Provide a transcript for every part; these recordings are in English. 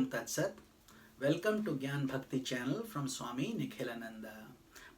Tat Sat. Welcome to Gyan Bhakti channel from Swami Nikhilananda.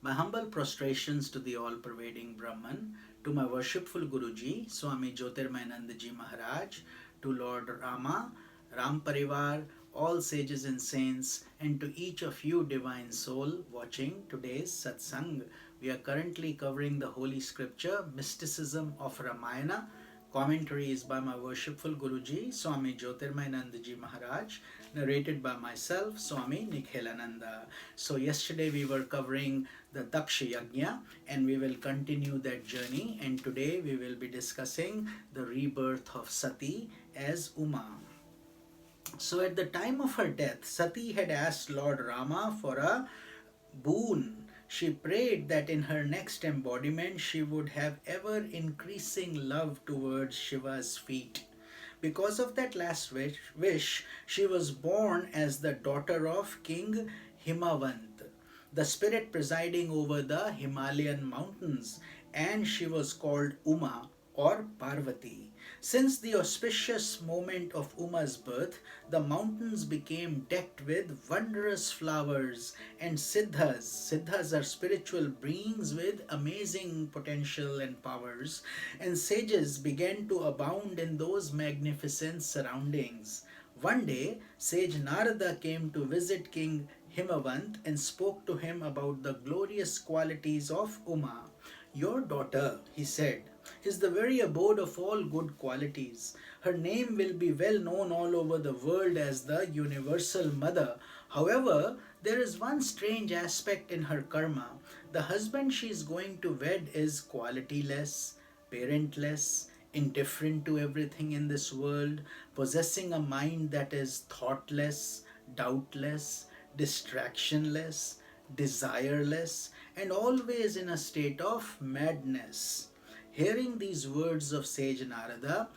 My humble prostrations to the all-pervading Brahman, to my worshipful Guruji, Swami Jyotirmayanandaji Maharaj, to Lord Rama, Ram Parivar, all sages and saints, and to each of you divine soul watching today's satsang. We are currently covering the holy scripture, Mysticism of Ramayana. Commentary is by my worshipful Guruji, Swami Jyotirmayanandaji Maharaj, narrated by myself, Swami Nikhilananda. So yesterday we were covering the Daksha Yajna, and we will continue that journey, and today we will be discussing the rebirth of Sati as Uma. So at the time of her death, Sati had asked Lord Rama for a boon. She prayed that in her next embodiment she would have ever increasing love towards Shiva's feet. Because of that last wish, she was born as the daughter of King Himavant, the spirit presiding over the Himalayan mountains, and she was called Uma or Parvati. Since the auspicious moment of Uma's birth, the mountains became decked with wondrous flowers, and siddhas. Siddhas are spiritual beings with amazing potential and powers, and sages began to abound in those magnificent surroundings. One day, sage Narada came to visit King Himavant and spoke to him about the glorious qualities of Uma. "Your daughter," he said, "is the very abode of all good qualities. Her name will be well known all over the world as the Universal Mother. However, there is one strange aspect in her karma. The husband she is going to wed is qualityless, parentless, indifferent to everything in this world, possessing a mind that is thoughtless, doubtless, distractionless, desireless, and always in a state of madness." Hearing these words of sage Narada,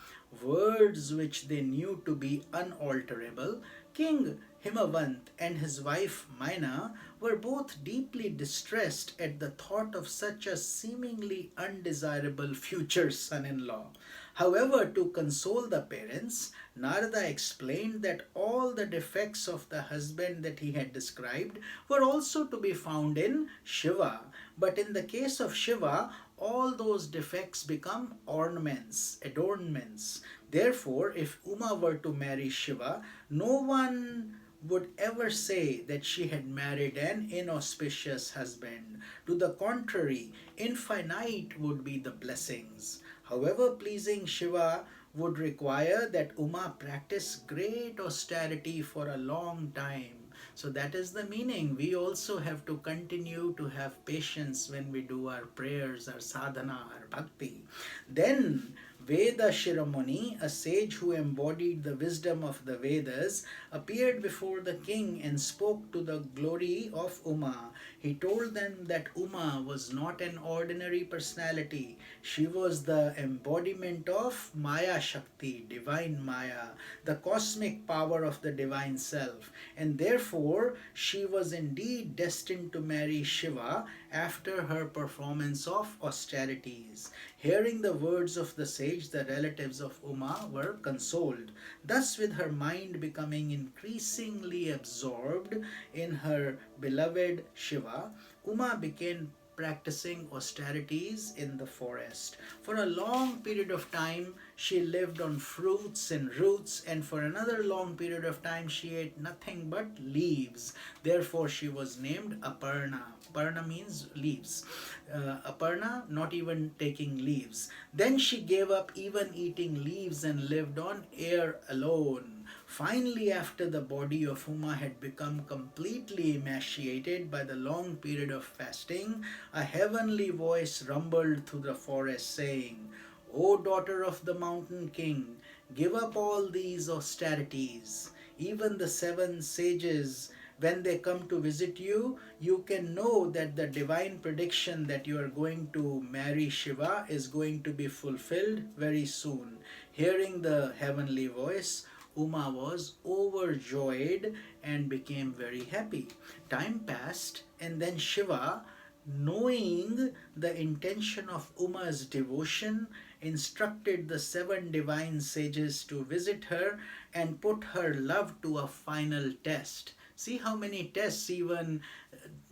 words which they knew to be unalterable, King Himavant and his wife Maina were both deeply distressed at the thought of such a seemingly undesirable future son-in-law. However, to console the parents, Narada explained that all the defects of the husband that he had described were also to be found in Shiva. But in the case of Shiva, all those defects become ornaments, adornments. Therefore, if Uma were to marry Shiva, no one would ever say that she had married an inauspicious husband. To the contrary, infinite would be the blessings. However, pleasing Shiva would require that Uma practice great austerity for a long time. So that is the meaning. We also have to continue to have patience when we do our prayers, our sadhana, our bhakti. Then Veda Ceremony, a sage who embodied the wisdom of the Vedas, appeared before the king and spoke to the glory of Uma. He told them that Uma was not an ordinary personality. She was the embodiment of Maya Shakti, divine Maya, the cosmic power of the divine self, and therefore she was indeed destined to marry Shiva after her performance of austerities. Hearing the words of the sage, the relatives of Uma were consoled. Thus, with her mind becoming increasingly absorbed in her beloved Shiva, Uma began practicing austerities in the forest. For a long period of time, she lived on fruits and roots, and for another long period of time, she ate nothing but leaves. Therefore, she was named Aparna. Aparna means leaves. Aparna, not even taking leaves. Then she gave up even eating leaves and lived on air alone. Finally, after the body of Uma had become completely emaciated by the long period of fasting, a heavenly voice rumbled through the forest saying, "O daughter of the mountain king, give up all these austerities. Even the 7 sages, when they come to visit you, you can know that the divine prediction that you are going to marry Shiva is going to be fulfilled very soon." Hearing the heavenly voice, Uma was overjoyed and became very happy. Time passed, and then Shiva, knowing the intention of Uma's devotion instructed the 7 divine sages to visit her and put her love to a final test. See how many tests even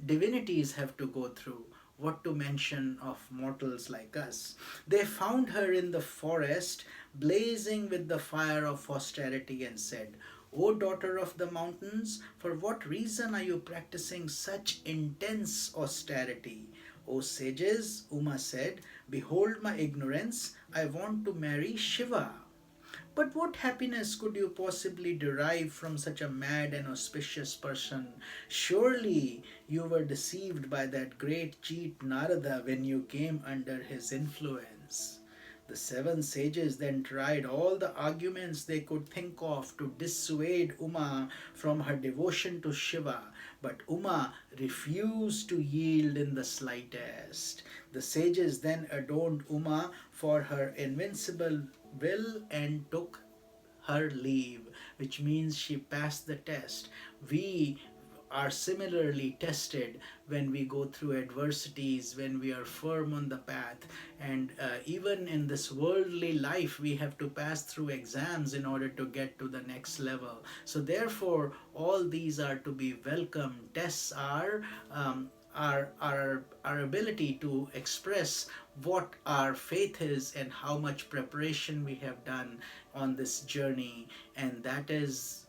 divinities have to go through. What to mention of mortals like us? They found her in the forest, blazing with the fire of austerity, and said, O daughter of the mountains, for what reason are you practicing such intense austerity? O sages, Uma said, behold my ignorance. I want to marry Shiva. But what happiness could you possibly derive from such a mad and auspicious person? Surely you were deceived by that great cheat Narada when you came under his influence. The 7 sages then tried all the arguments they could think of to dissuade Uma from her devotion to Shiva, but Uma refused to yield in the slightest. The sages then adorned Uma for her invincible will and took her leave, which means she passed the test. We are similarly tested when we go through adversities, when we are firm on the path, and even in this worldly life we have to pass through exams in order to get to the next level. So therefore all these are to be welcome. Tests are our ability to express what our faith is and how much preparation we have done on this journey, and that is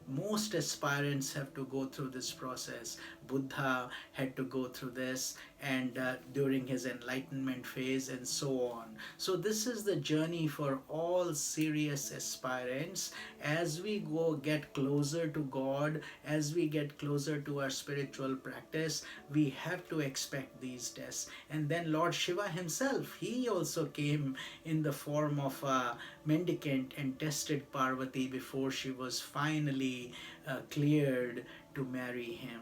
most aspirants have to go through this process. Buddha had to go through this, and during his enlightenment phase, and so on. So this is the journey for all serious aspirants. As we get closer to God, as we get closer to our spiritual practice, we have to expect these tests. And then Lord Shiva himself, he also came in the form of a mendicant and tested Parvati before she was finally cleared to marry him.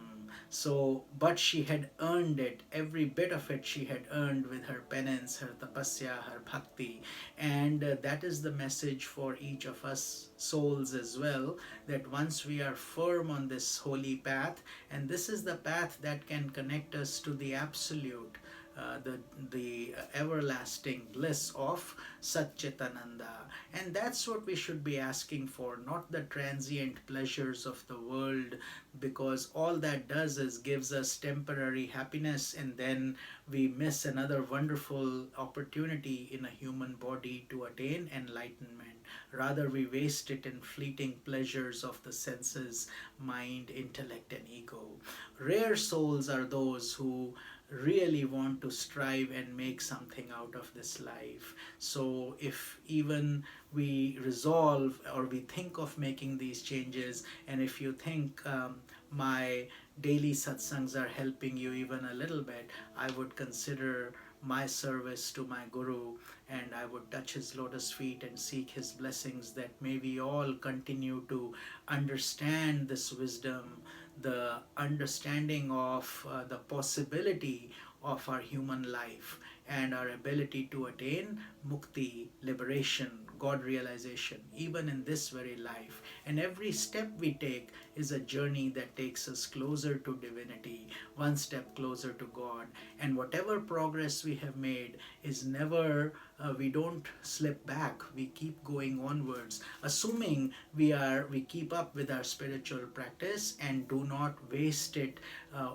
So, but she had earned it, every bit of it she had earned with her penance, her tapasya, her bhakti. And that is the message for each of us souls as well, that once we are firm on this holy path, and this is the path that can connect us to the absolute, the everlasting bliss of Satchitananda. And that's what we should be asking for, not the transient pleasures of the world, because all that does is gives us temporary happiness, and then we miss another wonderful opportunity in a human body to attain enlightenment. Rather, we waste it in fleeting pleasures of the senses, mind, intellect, and ego. Rare souls are those who really want to strive and make something out of this life. So if even we resolve or we think of making these changes, and if you think my daily satsangs are helping you even a little bit, I would consider my service to my Guru, and I would touch his lotus feet and seek his blessings, that may we all continue to understand this wisdom, the understanding of the possibility of our human life and our ability to attain mukti, liberation, God realization, even in this very life. And every step we take is a journey that takes us closer to divinity, one step closer to God. And whatever progress we have made is never, we don't slip back, we keep going onwards, assuming we keep up with our spiritual practice and do not waste it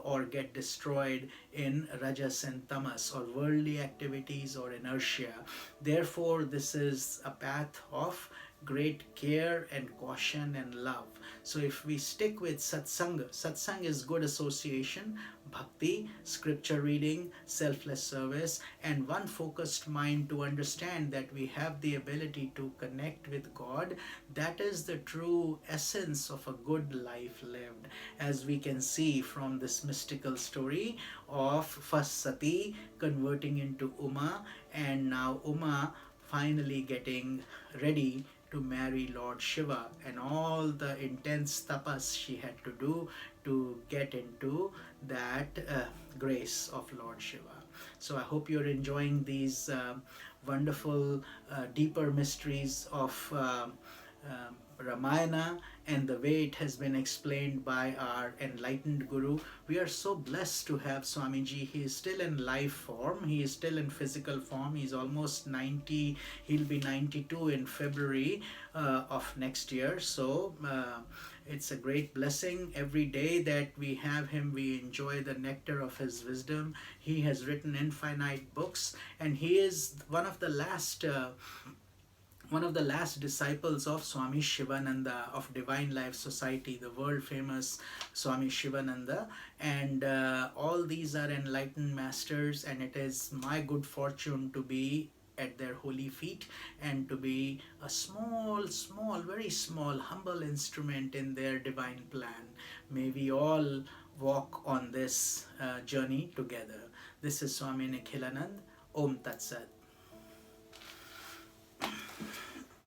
or get destroyed in rajas and tamas, or worldly activities or inertia. Therefore, this is a path of great care and caution and love. So if we stick with satsang is good association, bhakti, scripture reading, selfless service, and one focused mind to understand that we have the ability to connect with God, that is the true essence of a good life lived. As we can see from this mystical story of first Sati converting into Uma, and now Uma finally getting ready to marry Lord Shiva, and all the intense tapas she had to do to get into that grace of Lord Shiva. So I hope you're enjoying these wonderful deeper mysteries of Ramayana, and the way it has been explained by our enlightened Guru. We are so blessed to have Swamiji. He is still in life form, he is still in physical form. He's almost 90, he'll be 92 in February of next year. So it's a great blessing. Every day that we have him, we enjoy the nectar of his wisdom. He has written infinite books, and he is one of the last disciples of Swami Shivananda of Divine Life Society, the world famous Swami Shivananda. And all these are enlightened masters, and it is my good fortune to be at their holy feet and to be a small, very small, humble instrument in their divine plan. May we all walk on this journey together. This is Swami Nikhilanand. Om Tat Sat.